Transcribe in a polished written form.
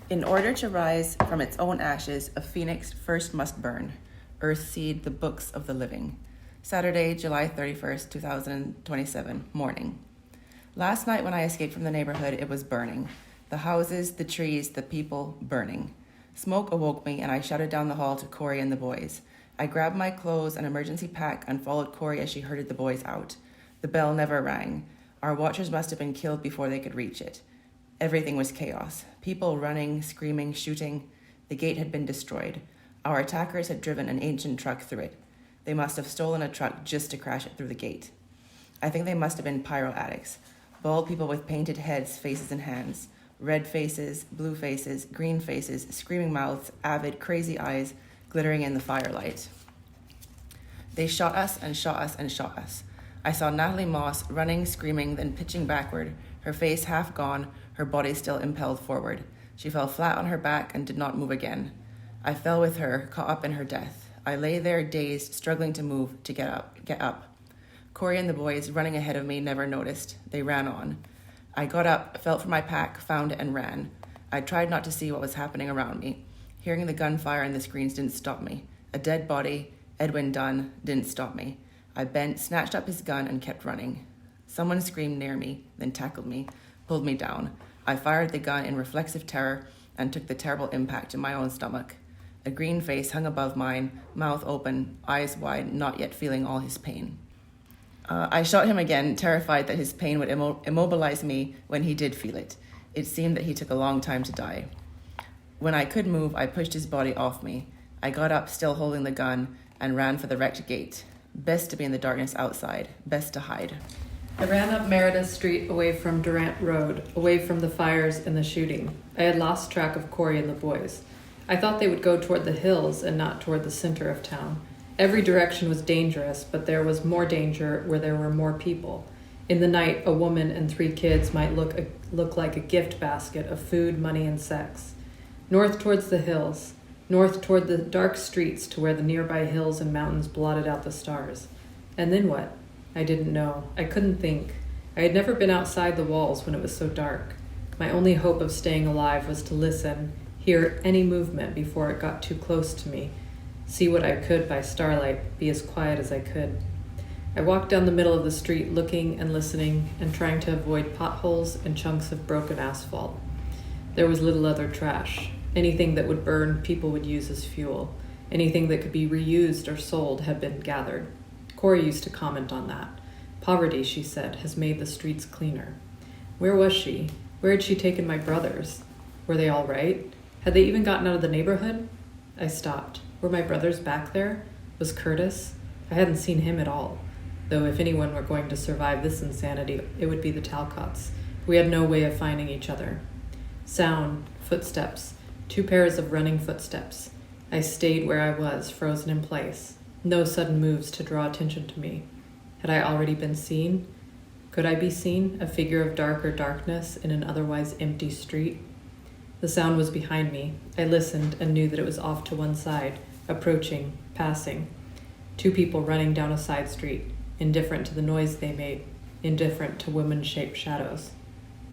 In order to rise from its own ashes, a phoenix first must burn. Earth seed, the books of the living. Saturday, July 31st, 2027, morning. Last night when I escaped from the neighborhood, it was burning. The houses, the trees, the people, burning. Smoke awoke me, and I shouted down the hall to Corey and the boys. I grabbed my clothes and emergency pack and followed Corey as she herded the boys out. The bell never rang. Our watchers must have been killed before they could reach it. Everything was chaos. People running, screaming, shooting. The gate had been destroyed. Our attackers had driven an ancient truck through it. They must have stolen a truck just to crash it through the gate. I think they must have been pyro addicts. Bald people with painted heads, faces, and hands. Red faces, blue faces, green faces, screaming mouths, avid, crazy eyes, glittering in the firelight. They shot us and shot us and shot us. I saw Natalie Moss running, screaming, then pitching backward, her face half gone, her body still impelled forward. She fell flat on her back and did not move again. I fell with her, caught up in her death. I lay there dazed, struggling to move, to get up. Corey and the boys, running ahead of me, never noticed. They ran on. I got up, felt for my pack, found it, and ran. I tried not to see what was happening around me. Hearing the gunfire and the screams didn't stop me. A dead body, Edwin Dunn, didn't stop me. I bent, snatched up his gun, and kept running. Someone screamed near me, then tackled me, pulled me down. I fired the gun in reflexive terror and took the terrible impact to my own stomach. A green face hung above mine, mouth open, eyes wide, not yet feeling all his pain. I shot him again, terrified that his pain would immobilize me when he did feel it. It seemed that he took a long time to die. When I could move, I pushed his body off me. I got up, still holding the gun, and ran for the wrecked gate. Best to be in the darkness outside, best to hide. I ran up Meredith Street away from Durant Road, away from the fires and the shooting. I had lost track of Corey and the boys. I thought they would go toward the hills and not toward the center of town. Every direction was dangerous, but there was more danger where there were more people. In the night, a woman and 3 kids might look like a gift basket of food, money, and sex. North towards the hills, north toward the dark streets to where the nearby hills and mountains blotted out the stars. And then what? I didn't know. I couldn't think. I had never been outside the walls when it was so dark. My only hope of staying alive was to listen, hear any movement before it got too close to me, see what I could by starlight, be as quiet as I could. I walked down the middle of the street looking and listening and trying to avoid potholes and chunks of broken asphalt. There was little other trash. Anything that would burn, people would use as fuel. Anything that could be reused or sold had been gathered. Corey used to comment on that. Poverty, she said, has made the streets cleaner. Where was she? Where had she taken my brothers? Were they all right? Had they even gotten out of the neighborhood? I stopped. Were my brothers back there? Was Curtis? I hadn't seen him at all. Though if anyone were going to survive this insanity, it would be the Talcotts. We had no way of finding each other. Sound, footsteps, 2 pairs of running footsteps. I stayed where I was, frozen in place. No sudden moves to draw attention to me. Had I already been seen? Could I be seen, a figure of darker darkness in an otherwise empty street? The sound was behind me. I listened and knew that it was off to one side, approaching, passing. 2 people running down a side street, indifferent to the noise they made, indifferent to woman-shaped shadows.